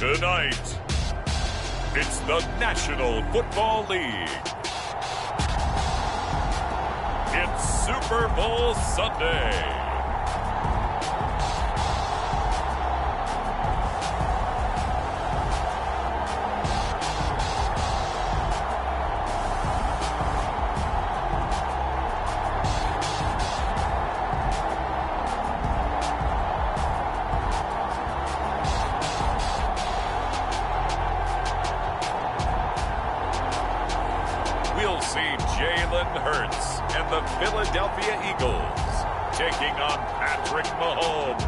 Tonight, it's the National Football League. It's Super Bowl Sunday. We'll see Jalen Hurts and the Philadelphie Eagles taking on Patrick Mahomes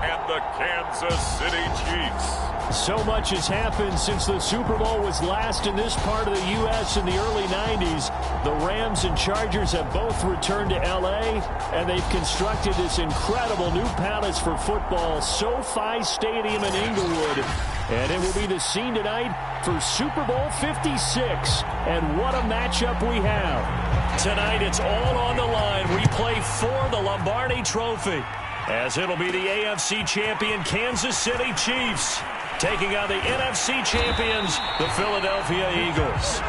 and the Kansas City Chiefs. So much has happened since the Super Bowl was last in this part of the U.S. in the early 90s. The Rams and Chargers have both returned to L.A., and they've constructed this incredible new palace for football, SoFi Stadium in Inglewood. And it will be the scene tonight for Super Bowl 56. And what a matchup we have. Tonight it's all on the line. We play for the Lombardi Trophy, as it'll be the AFC champion Kansas City Chiefs taking on the NFC champions, the Philadelphia Eagles.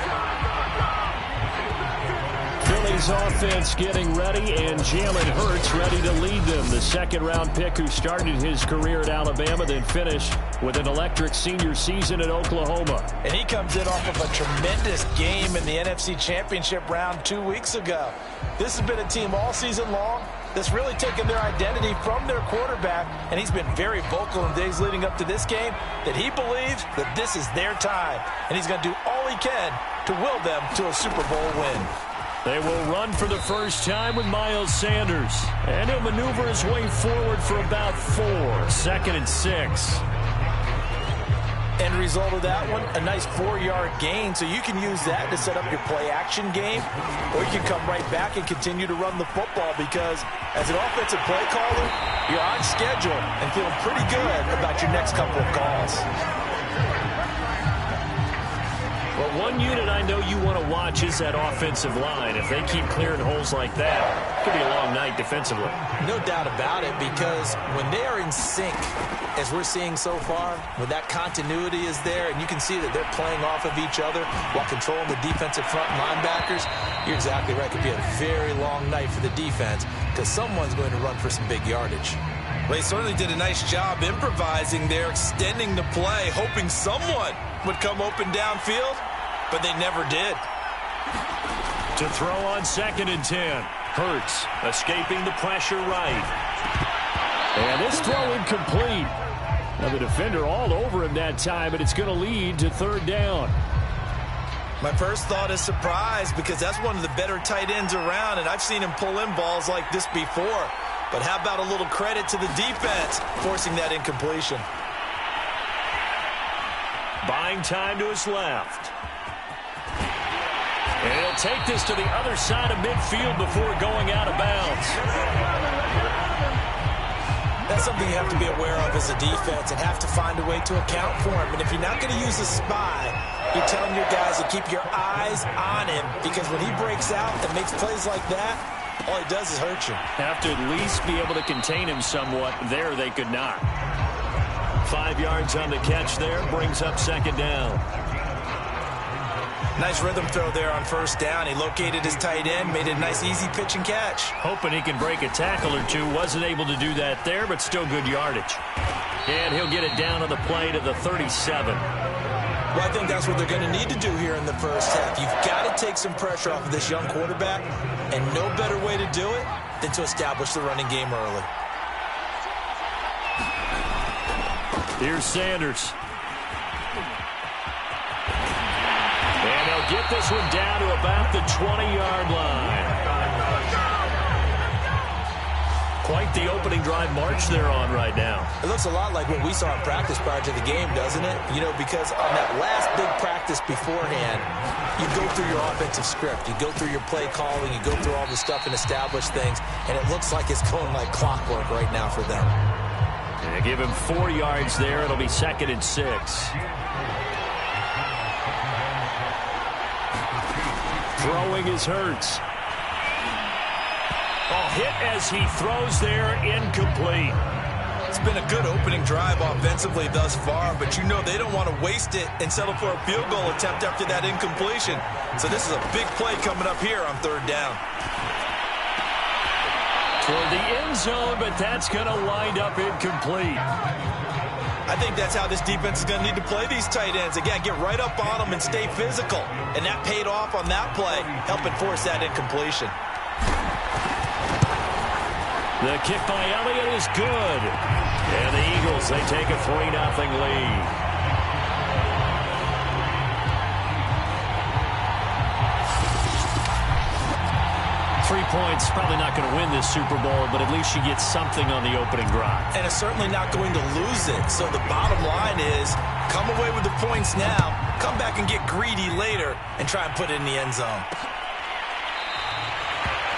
Philly's offense getting ready, and Jalen Hurts ready to lead them. The second-round pick who started his career at Alabama, then finished with an electric senior season at Oklahoma. And he comes in off of a tremendous game in the NFC Championship round 2 weeks ago. This has been a team all season long that's really taken their identity from their quarterback, and he's been very vocal in days leading up to this game that he believes that this is their time, and he's going to do all he can to will them to a Super Bowl win. They will run for the first time with Miles Sanders, and he'll maneuver his way forward for about 4. 2nd and 6. End result of that one, a nice 4-yard gain, so you can use that to set up your play-action game, or you can come right back and continue to run the football, because as an offensive play caller, you're on schedule and feeling pretty good about your next couple of calls. Well, one unit I know you want to watch is that offensive line. If they keep clearing holes like that, it could be a long night defensively. No doubt about it, because when they are in sync, as we're seeing so far, when that continuity is there and you can see that they're playing off of each other while controlling the defensive front linebackers, you're exactly right. It could be a very long night for the defense because someone's going to run for some big yardage. Well, he certainly did a nice job improvising there, extending the play, hoping someone would come open downfield, but they never did. To throw on 2nd and 10. Hurts escaping the pressure right. And this throw incomplete. Now the defender all over him that time, and it's going to lead to 3rd down. My first thought is surprise, because that's one of the better tight ends around, and I've seen him pull in balls like this before. But how about a little credit to the defense forcing that incompletion? Buying time to his left. And he'll take this to the other side of midfield before going out of bounds. That's something you have to be aware of as a defense and have to find a way to account for him. And if you're not going to use a spy, you're telling your guys to keep your eyes on him, because when he breaks out and makes plays like that, all he does is hurt you. Have to at least be able to contain him somewhat. There they could not. 5 yards on the catch there, brings up 2nd down. Nice rhythm throw there on 1st down. He located his tight end, made a nice easy pitch and catch. Hoping he can break a tackle or two. Wasn't able to do that there, but still good yardage. And he'll get it down on the play to the 37. Well, I think that's what they're going to need to do here in the first half. You've got to take some pressure off of this young quarterback, and no better way to do it than to establish the running game early. Here's Sanders. And they'll get this one down to about the 20-yard line. Quite the opening drive march they're on right now. It looks a lot like what we saw in practice prior to the game, doesn't it? You know, because on that last big practice beforehand, you go through your offensive script. You go through your play calling. You go through all the stuff and establish things. And it looks like it's going like clockwork right now for them. And they give him 4 yards there. It'll be 2nd and 6. Throwing is Hurts. Oh, hit as he throws there, incomplete. It's been a good opening drive offensively thus far, but you know they don't want to waste it and settle for a field goal attempt after that incompletion. So this is a big play coming up here on third down. Toward the end zone, but that's going to wind up incomplete. I think that's how this defense is going to need to play these tight ends. Again, get right up on them and stay physical. And that paid off on that play, helping force that incompletion. The kick by Elliott is good. And the Eagles, they take a 3-0 lead. 3 points, probably not going to win this Super Bowl, but at least you get something on the opening drive. And it's certainly not going to lose it. So the bottom line is, come away with the points now, come back and get greedy later, and try and put it in the end zone.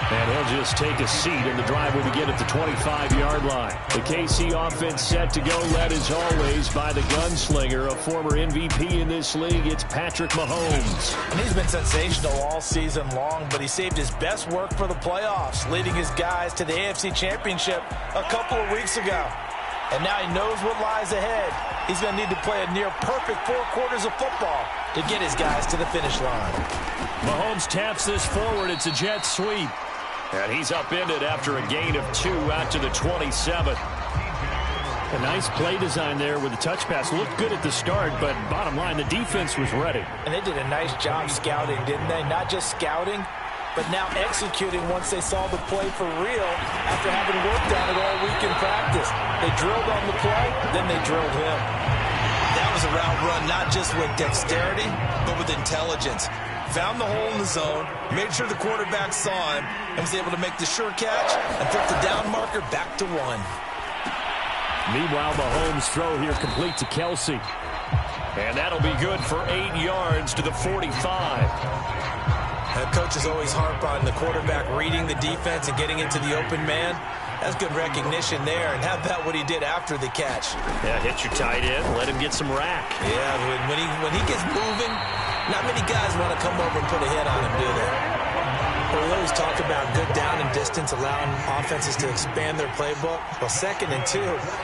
And he'll just take a seat, and the drive will begin at the 25-yard line. The KC offense set to go, led as always by the gunslinger, a former MVP in this league. It's Patrick Mahomes. And he's been sensational all season long, but he saved his best work for the playoffs, leading his guys to the AFC Championship a couple of weeks ago. And now he knows what lies ahead. He's going to need to play a near-perfect 4 quarters of football to get his guys to the finish line. Mahomes taps this forward. It's a jet sweep. And he's upended after a gain of 2 out to the 27. A nice play design there with the touch pass. Looked good at the start, but bottom line, the defense was ready. And they did a nice job scouting, didn't they? Not just scouting, but now executing once they saw the play for real after having worked on it all week in practice. They drilled on the play, then they drilled him. That was a route run, not just with dexterity, but with intelligence. Found the hole in the zone, made sure the quarterback saw him, and was able to make the sure catch and flip the down marker back to 1. Meanwhile, Mahomes' throw here complete to Kelsey. And that'll be good for 8 yards to the 45. Coaches always harp on the quarterback reading the defense and getting into the open man. That's good recognition there. And how about what he did after the catch? Yeah, hit your tight end, let him get some rack. Yeah, when he gets moving, not many guys want to come over and put a hit on him, do they? Well, we always talk about good down and distance, allowing offenses to expand their playbook. Well, 2nd and 2,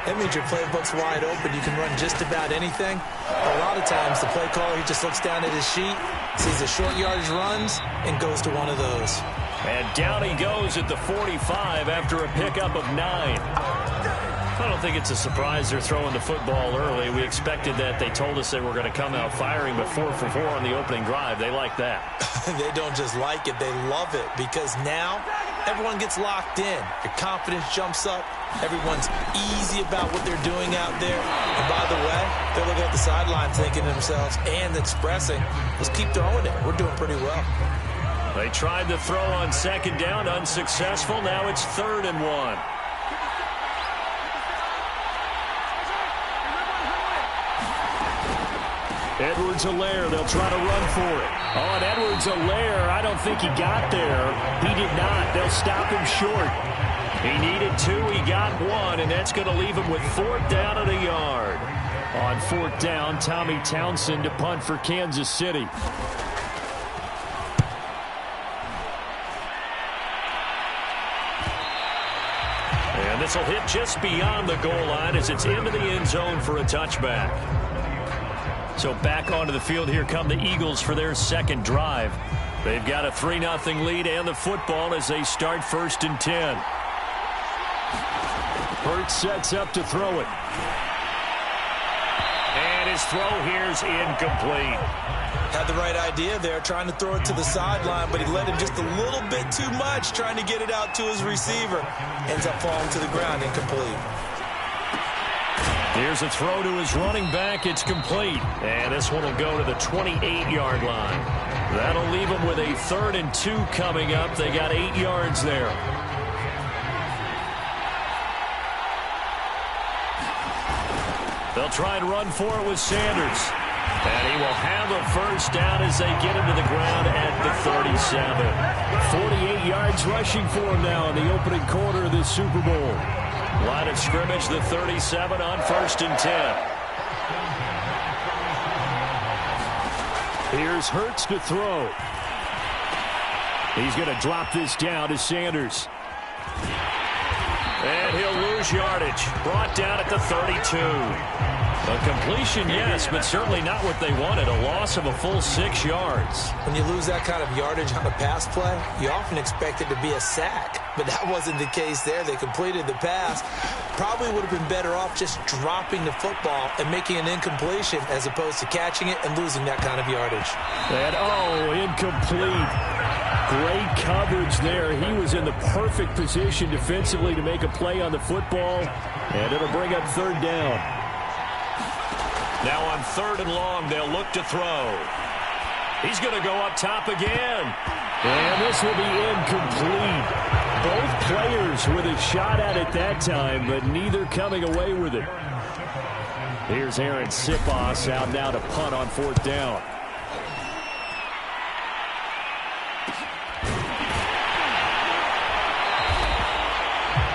that means your playbook's wide open. You can run just about anything. A lot of times, the play caller, he just looks down at his sheet, sees the short yardage runs, and goes to one of those. And down he goes at the 45 after a pickup of 9. I don't think it's a surprise they're throwing the football early. We expected that. They told us they were going to come out firing, but 4 for 4 on the opening drive. They like that. They don't just like it, they love it, because now everyone gets locked in. Your confidence jumps up. Everyone's easy about what they're doing out there. And by the way, they're looking at the sideline thinking to themselves and expressing, let's keep throwing it. We're doing pretty well. They tried the throw on 2nd down, unsuccessful. Now it's 3rd and 1. Edwards-Helaire, they'll try to run for it. Oh, and Edwards-Helaire, I don't think he got there. He did not. They'll stop him short. He needed 2, he got 1, and that's going to leave him with 4th down and a yard. On 4th down, Tommy Townsend to punt for Kansas City. And this will hit just beyond the goal line as it's into the end zone for a touchback. So back onto the field, here come the Eagles for their 2nd drive. They've got a 3-0 lead and the football as they start 1st and 10. Hurts sets up to throw it. And his throw here's incomplete. Had the right idea there, trying to throw it to the sideline, but he led him just a little bit too much, trying to get it out to his receiver. Ends up falling to the ground, incomplete. Here's a throw to his running back. It's complete. And this one will go to the 28-yard line. That'll leave him with a 3rd and 2 coming up. They got 8 yards there. They'll try and run for it with Sanders. And he will have a 1st down as they get him to the ground at the 37. 48 yards rushing for him now in the opening quarter of this Super Bowl. Line of scrimmage, the 37 on 1st and 10. Here's Hurts to throw. He's going to drop this down to Sanders. And he'll lose yardage. Brought down at the 32. A completion, yes, but certainly not what they wanted. A loss of a full 6 yards. When you lose that kind of yardage on a pass play, you often expect it to be a sack. But that wasn't the case there. They completed the pass. Probably would have been better off just dropping the football and making an incompletion as opposed to catching it and losing that kind of yardage. And, incomplete. Great coverage there. He was in the perfect position defensively to make a play on the football. And it'll bring up 3rd down. Now on 3rd and long, they'll look to throw. He's going to go up top again. And this will be incomplete. Both players with a shot at it that time, but neither coming away with it. Here's Aaron Sipos out now to punt on 4th down.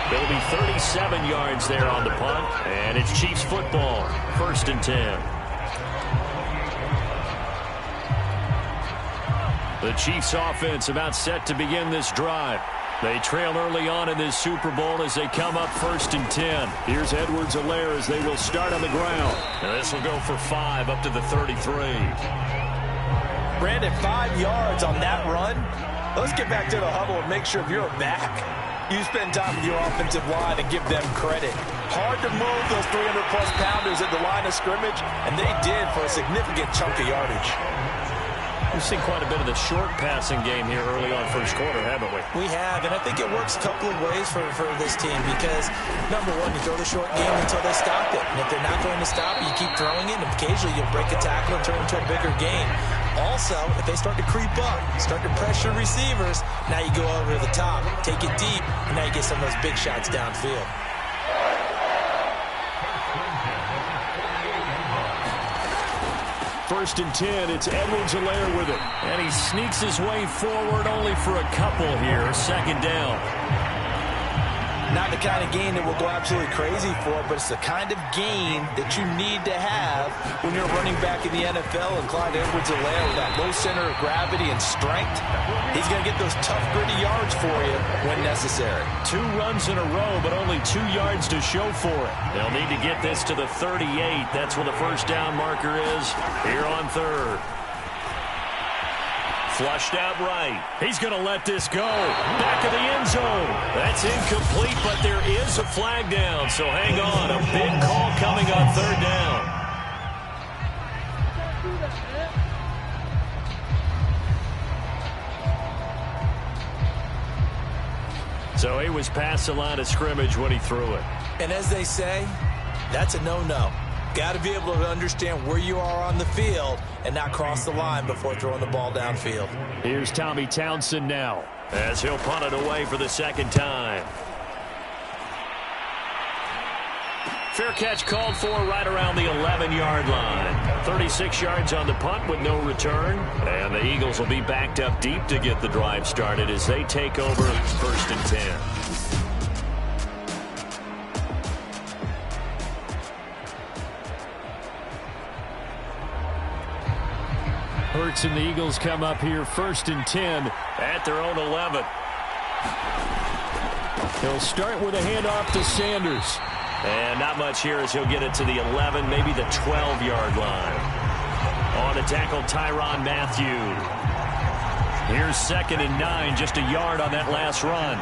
It'll be 37 yards there on the punt, and it's Chiefs football, 1st and 10. The Chiefs offense about set to begin this drive. They trail early on in this Super Bowl as they come up 1st and 10. Here's Edwards-Helaire as they will start on the ground. And this will go for 5 up to the 33. Brandon, 5 yards on that run. Let's get back to the huddle and make sure if you're a back, you spend time with your offensive line and give them credit. Hard to move those 300-plus pounders at the line of scrimmage, and they did for a significant chunk of yardage. We've seen quite a bit of the short passing game here early on 1st quarter, haven't we? We have, and I think it works a couple of ways for this team because, number one, you throw the short game until they stop it. And if they're not going to stop it, you keep throwing it, and occasionally you'll break a tackle and turn it into a bigger game. Also, if they start to creep up, start to pressure receivers, now you go over the top, take it deep, and now you get some of those big shots downfield. First and 10, it's Edwards-Helaire with it. And he sneaks his way forward only for a couple here. 2nd down. Not the kind of gain that we'll go absolutely crazy for, but it's the kind of gain that you need to have when you're running back in the NFL. And Clyde Edwards-Helaire with that low center of gravity and strength, he's going to get those tough, gritty yards for you when necessary. 2 runs in a row, but only 2 yards to show for it. They'll need to get this to the 38. That's where the 1st down marker is here on 3rd. Flushed out right. He's going to let this go. Back of the end zone. That's incomplete, but there is a flag down. So hang on. A big call coming on 3rd down. So he was past the line of scrimmage when he threw it. And as they say, that's a no-no. Got to be able to understand where you are on the field and not cross the line before throwing the ball downfield. Here's Tommy Townsend now as he'll punt it away for the 2nd time. Fair catch called for right around the 11-yard line. 36 yards on the punt with no return. And the Eagles will be backed up deep to get the drive started as they take over 1st and 10. Hurts and the Eagles come up here 1st and 10 at their own 11. He'll start with a handoff to Sanders. And not much here as he'll get it to the 11, maybe the 12-yard line. On to tackle Tyrann Mathieu. Here's 2nd and 9, just a yard on that last run.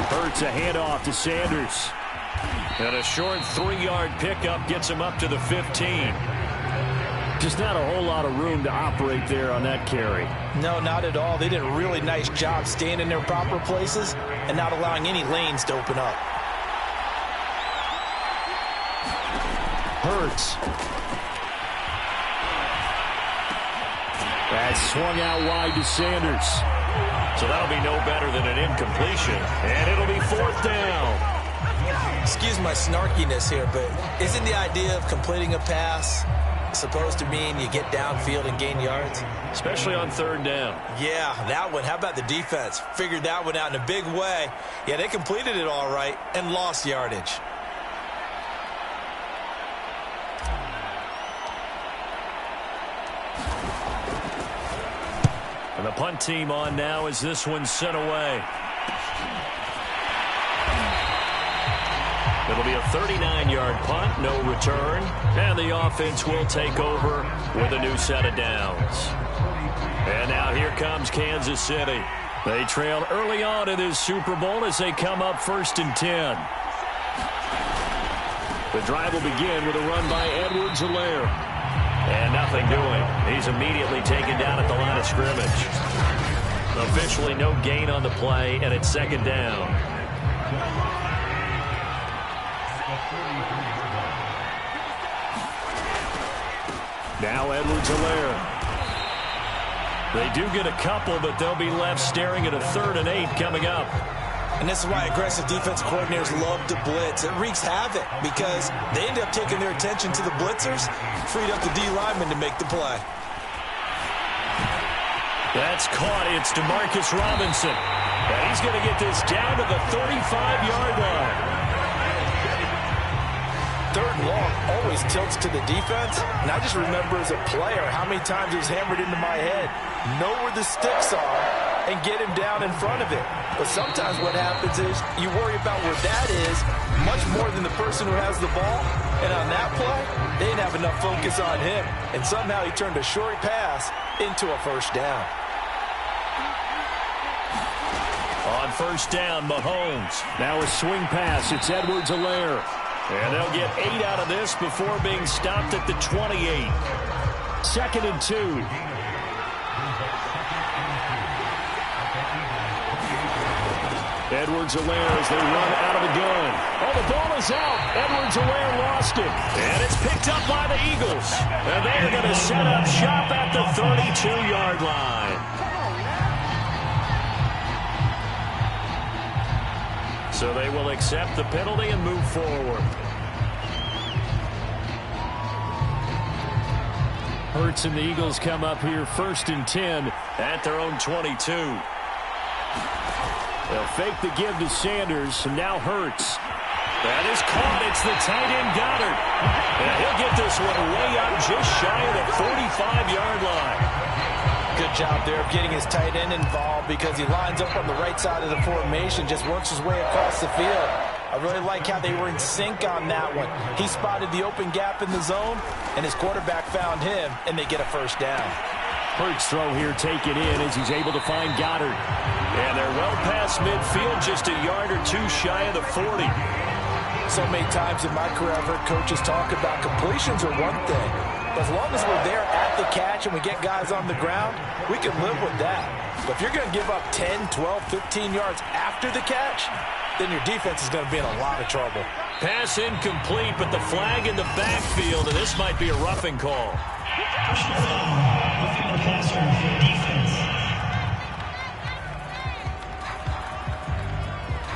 Hurts a handoff to Sanders. And a short 3-yard pickup gets him up to the 15. Just not a whole lot of room to operate there on that carry. No, not at all. They did a really nice job staying in their proper places and not allowing any lanes to open up. Hurts. That's swung out wide to Sanders. So that'll be no better than an incompletion. And it'll be 4th down. Excuse my snarkiness here, but isn't the idea of completing a pass supposed to mean you get downfield and gain yards? Especially on 3rd down. Yeah, that one. How about the defense? Figured that one out in a big way. Yeah, they completed it all right and lost yardage. And the punt team on now as this one's sent away. It'll be a 39-yard punt, no return, and the offense will take over with a new set of downs. And now here comes Kansas City. They trail early on in this Super Bowl as they come up 1st and 10. The drive will begin with a run by Edwards-Helaire. And nothing doing. He's immediately taken down at the line of scrimmage. Officially no gain on the play, and it's 2nd down. Now Edwards-Helaire. They do get a couple, but they'll be left staring at a 3rd and 8 coming up. And this is why aggressive defense coordinators love to blitz. It wreaks havoc because they end up taking their attention to the blitzers, freed up the D lineman to make the play. That's caught. It's DeMarcus Robinson. And he's going to get this down to the 35-yard line. 3rd and long always tilts to the defense. And I just remember as a player how many times it was hammered into my head. Know where the sticks are and get him down in front of it. But sometimes what happens is you worry about where that is much more than the person who has the ball. And on that play, they didn't have enough focus on him. And somehow he turned a short pass into a 1st down. On 1st down, Mahomes. Now a swing pass. It's Edwards-Helaire. And they'll get 8 out of this before being stopped at the 28. 2nd and 2. Edwards-Helaire as they run out of the gun. Oh, the ball is out. Edwards-Helaire lost it. And it's picked up by the Eagles. And they're going to set up shop at the 32-yard line. So they will accept the penalty and move forward. Hurts and the Eagles come up here 1st and 10 at their own 22. They'll fake the give to Sanders, and now Hurts. That is caught. It's the tight end Goddard. And he'll get this one way up just shy of the 45-yard line. Good job there of getting his tight end involved because he lines up on the right side of the formation, just works his way across the field. I really like how they were in sync on that one. He spotted the open gap in the zone, and his quarterback found him, and they get a 1st down. Hurts throw here taken in as he's able to find Goddard. And they're well past midfield, just a yard or 2 shy of the 40. So many times in my career I've heard coaches talk about completions are one thing. But as long as we're there at the catch and we get guys on the ground, we can live with that. But if you're going to give up 10, 12, 15 yards after the catch, then your defense is going to be in a lot of trouble. Pass incomplete, but the flag in the backfield, and this might be a roughing call.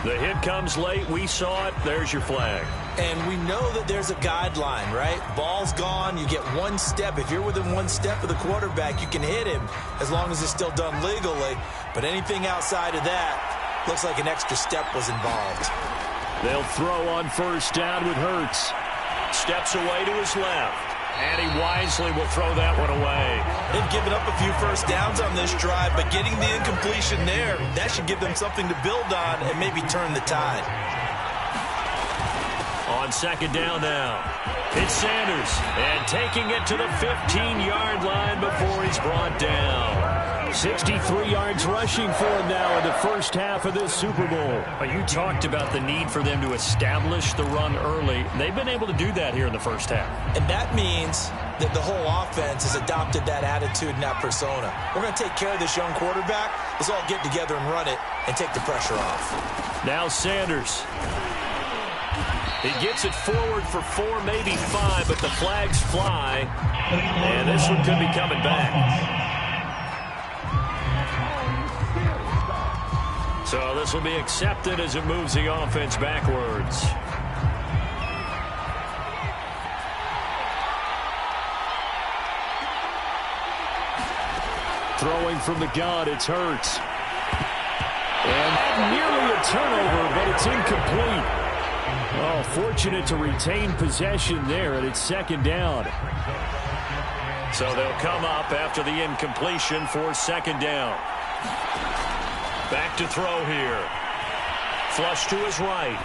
The hit comes late. We saw it. There's your flag. And we know that there's a guideline, right? Ball's gone. You get 1 step. If you're within 1 step of the quarterback, you can hit him as long as it's still done legally. But anything outside of that looks like an extra step was involved. They'll throw on 1st down with Hurts. Steps away to his left. And he wisely will throw that one away. They've given up a few 1st downs on this drive, but getting the incompletion there, that should give them something to build on and maybe turn the tide. On 2nd down now, it's Sanders. And taking it to the 15-yard line before he's brought down. 63 yards rushing for him now in the 1st half of this Super Bowl. You talked about the need for them to establish the run early. They've been able to do that here in the 1st half. And that means that the whole offense has adopted that attitude and that persona. We're going to take care of this young quarterback. Let's all get together and run it and take the pressure off. Now Sanders. He gets it forward for 4, maybe 5, but the flags fly. And this one could be coming back. So this will be accepted as it moves the offense backwards. Throwing from the gun, it's Hurts. And nearly a turnover, but it's incomplete. Oh, fortunate to retain possession there, and it's 2nd down. So they'll come up after the incompletion for 2nd down. Back to throw here. Flush to his right.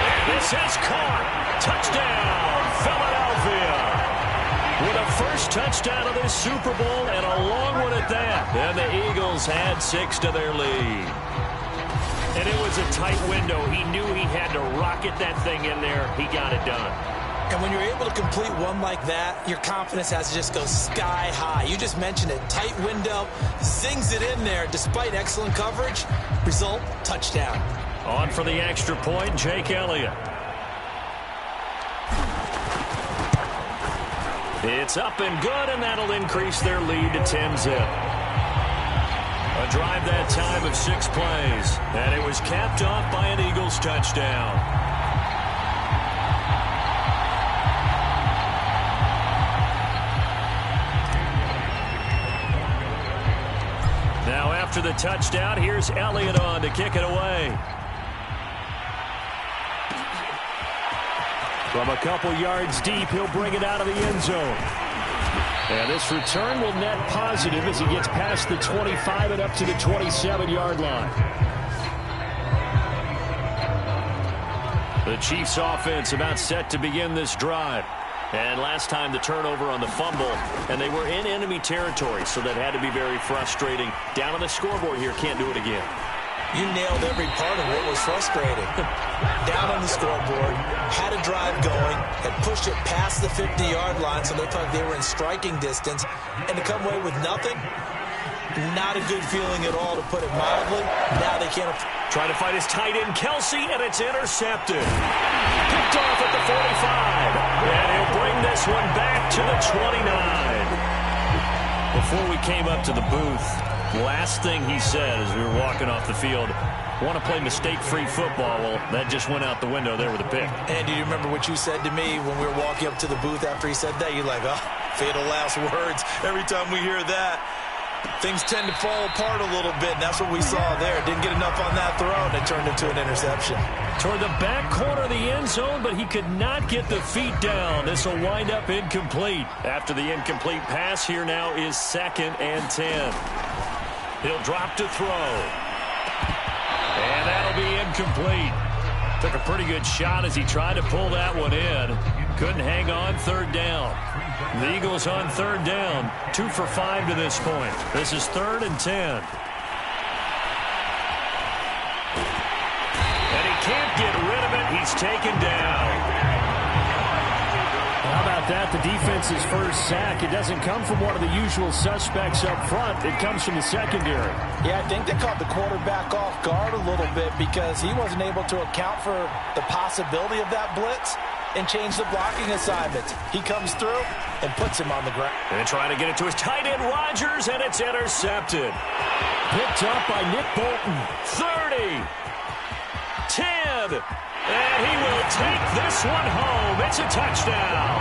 And this is caught. Touchdown, Philadelphia. With a first touchdown of this Super Bowl and a long one at that. And the Eagles had 6 to their lead. And it was a tight window. He knew he had to rocket that thing in there. He got it done. And when you're able to complete one like that, your confidence has to just go sky high. You just mentioned it. Tight window, zings it in there despite excellent coverage. Result, touchdown. On for the extra point, Jake Elliott. It's up and good, and that'll increase their lead to 10-zip. A drive that time of 6 plays, and it was capped off by an Eagles touchdown. Now after the touchdown, here's Elliott on to kick it away. From a couple yards deep, he'll bring it out of the end zone. And this return will net positive as he gets past the 25 and up to the 27-yard line. The Chiefs offense about set to begin this drive. And last time the turnover on the fumble, and they were in enemy territory, so that had to be very frustrating. Down on the scoreboard here, can't do it again. You nailed every part of what was frustrating. Down on the scoreboard, had a drive going, had pushed it past the 50-yard line, so they looked like they were in striking distance, and to come away with nothing, not a good feeling at all, to put it mildly. Now they can't. Trying to fight his tight end, Kelsey, and it's intercepted. Picked off at the 45, and he'll bring this one back to the 29. Before we came up to the booth, last thing he said as we were walking off the field, want to play mistake-free football. Well, that just went out the window there with a pick. And do you remember what you said to me when we were walking up to the booth after he said that? You're like, oh, fatal last words. Every time we hear that, things tend to fall apart a little bit, and that's what we saw there. Didn't get enough on that throw, and it turned into an interception. Toward the back corner of the end zone, but he could not get the feet down. This will wind up incomplete. After the incomplete pass, here now is 2nd and 10. He'll drop to throw. And that'll be incomplete. Took a pretty good shot as he tried to pull that one in. Couldn't hang on 3rd down. The Eagles on 3rd down. 2 for 5 to this point. This is 3rd and 10. And he can't get rid of it. He's taken down. How about that? The defense's first sack. It doesn't come from one of the usual suspects up front. It comes from the secondary. Yeah, I think they caught the quarterback off guard a little bit because he wasn't able to account for the possibility of that blitz and change the blocking assignments. He comes through and puts him on the ground. And trying to get it to his tight end, Rodgers, and it's intercepted. Picked up by Nick Bolton. 30. 10. And he will take this one home. It's a touchdown.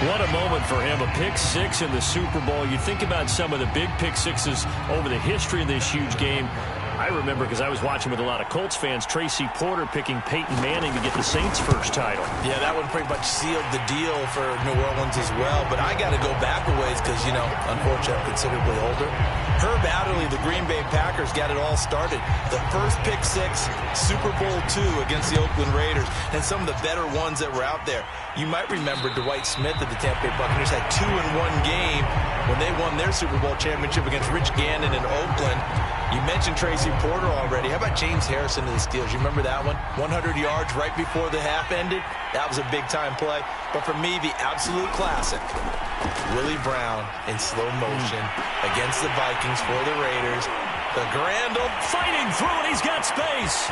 What a moment for him. A pick 6 in the Super Bowl. You think about some of the big pick 6s over the history of this huge game. I remember, because I was watching with a lot of Colts fans, Tracy Porter picking Peyton Manning to get the Saints' first title. Yeah, that one pretty much sealed the deal for New Orleans as well. But I got to go back a ways because, you know, unfortunately, I'm considerably older. Herb Adderley, the Green Bay Packers, got it all started. The first pick 6, Super Bowl II against the Oakland Raiders, and some of the better ones that were out there. You might remember Dwight Smith of the Tampa Bay Buccaneers had 2 in one game when they won their Super Bowl championship against Rich Gannon in Oakland. You mentioned Tracy Porter already. How about James Harrison of the Steelers? You remember that one? 100 yards right before the half ended. That was a big-time play. But for me, the absolute classic, Willie Brown in slow motion against the Vikings for the Raiders. The grand old fighting through, and he's got space.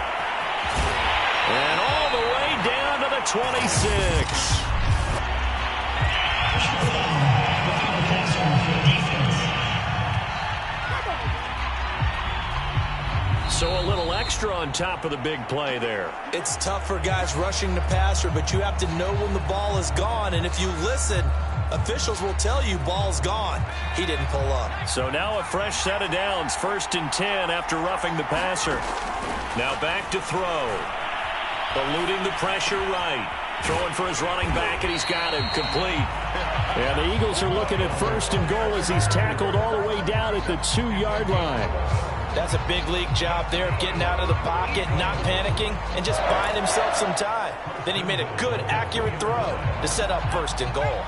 And all the way down to the 26. So a little extra on top of the big play there. It's tough for guys rushing the passer, but you have to know when the ball is gone. And if you listen, officials will tell you ball's gone. He didn't pull up. So now a fresh set of downs. 1st and 10 after roughing the passer. Now back to throw. Eluding the pressure right. Throwing for his running back, and he's got him complete. And the Eagles are looking at 1st and goal as he's tackled all the way down at the 2-yard line. That's a big league job there of getting out of the pocket, not panicking, and just buying himself some time. Then he made a good, accurate throw to set up 1st and goal.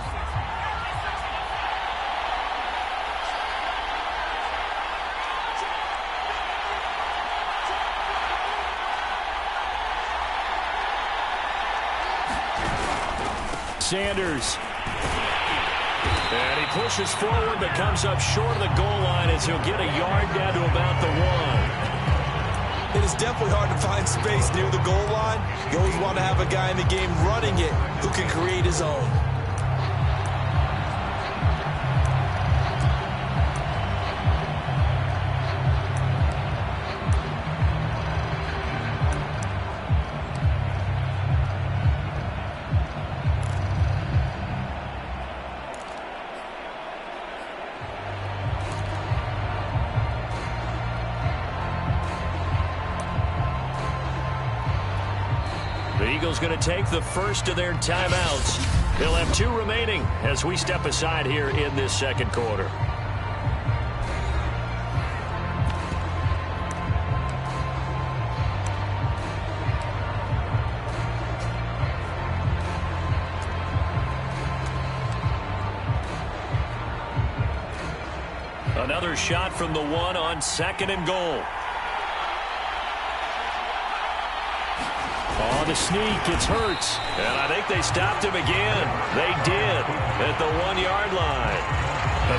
Sanders. And he pushes forward but comes up short of the goal line as he'll get a yard down to about the 1. It is definitely hard to find space near the goal line. You always want to have a guy in the game running it who can create his own. The Eagles going to take the first of their timeouts. They'll have 2 remaining as we step aside here in this 2nd quarter. Another shot from the 1 on 2nd and goal. On the sneak, it's Hurts. And I think they stopped him again. They did at the 1-yard line.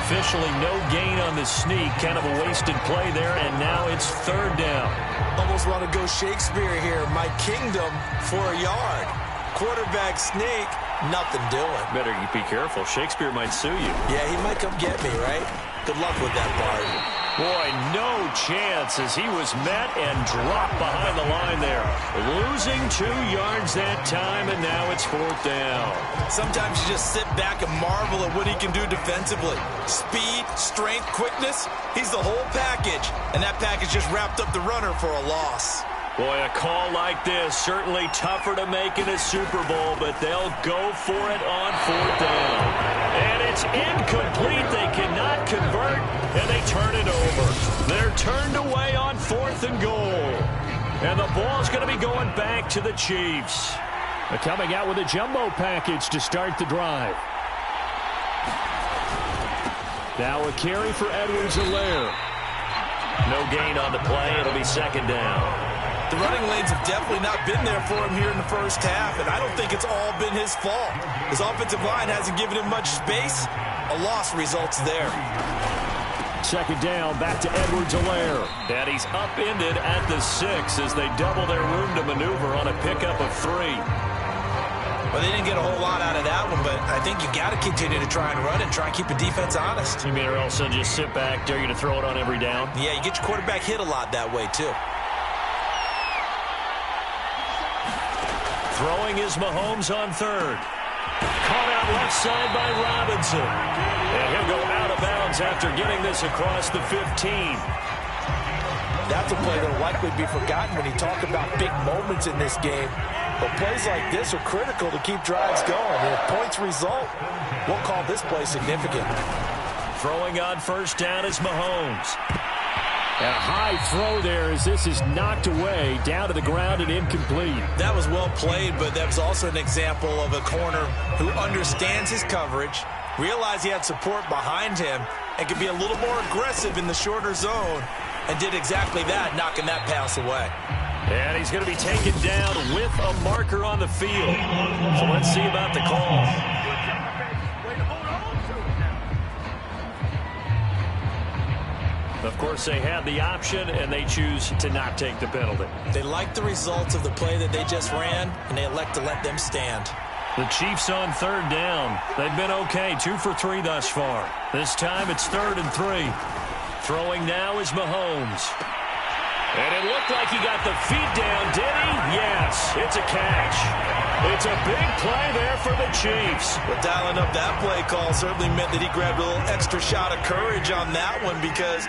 Officially no gain on the sneak. Kind of a wasted play there, and now it's 3rd down. Almost want to go Shakespeare here. My kingdom for a yard. Quarterback sneak, nothing doing. Better be careful. Shakespeare might sue you. Yeah, he might come get me, right? Good luck with that, Bart. Boy, no chance as he was met and dropped behind the line there. Losing 2 yards that time, and now it's 4th down. Sometimes you just sit back and marvel at what he can do defensively. Speed, strength, quickness, he's the whole package. And that package just wrapped up the runner for a loss. Boy, a call like this, certainly tougher to make in a Super Bowl, but they'll go for it on 4th down. And it's incomplete. They cannot convert, and they turn it over. They're turned away on 4th and goal. And the ball's going to be going back to the Chiefs. They're coming out with a jumbo package to start the drive. Now a carry for Edwards-Helaire. No gain on the play. It'll be 2nd down. The running lanes have definitely not been there for him here in the 1st half, and I don't think it's all been his fault. His offensive line hasn't given him much space. A loss results there. 2nd down, back to Edwards-Helaire. And he's upended at the 6 as they double their room to maneuver on a pickup of 3. Well, they didn't get a whole lot out of that one, but I think you got to continue to try and run and try and keep the defense honest. You mean or else they'll just sit back, dare you to throw it on every down? Yeah, you get your quarterback hit a lot that way, too. Throwing is Mahomes on 3rd. Caught out left side by Robinson. And he'll go out of bounds after getting this across the 15. That's a play that will likely be forgotten when you talk about big moments in this game. But plays like this are critical to keep drives going. And if points result, we'll call this play significant. Throwing on 1st down is Mahomes. And a high throw there as this is knocked away, down to the ground and incomplete. That was well played, but that was also an example of a corner who understands his coverage, realized he had support behind him, and could be a little more aggressive in the shorter zone, and did exactly that, knocking that pass away. And he's going to be taken down with a marker on the field. So let's see about the call. Of course, they had the option, and they choose to not take the penalty. They like the results of the play that they just ran, and they elect to let them stand. The Chiefs on 3rd down. They've been okay, 2 for 3 thus far. This time it's 3rd and 3. Throwing now is Mahomes. And it looked like he got the feet down, did he? Yes, it's a catch. It's a big play there for the Chiefs. But dialing up that play call certainly meant that he grabbed a little extra shot of courage on that one because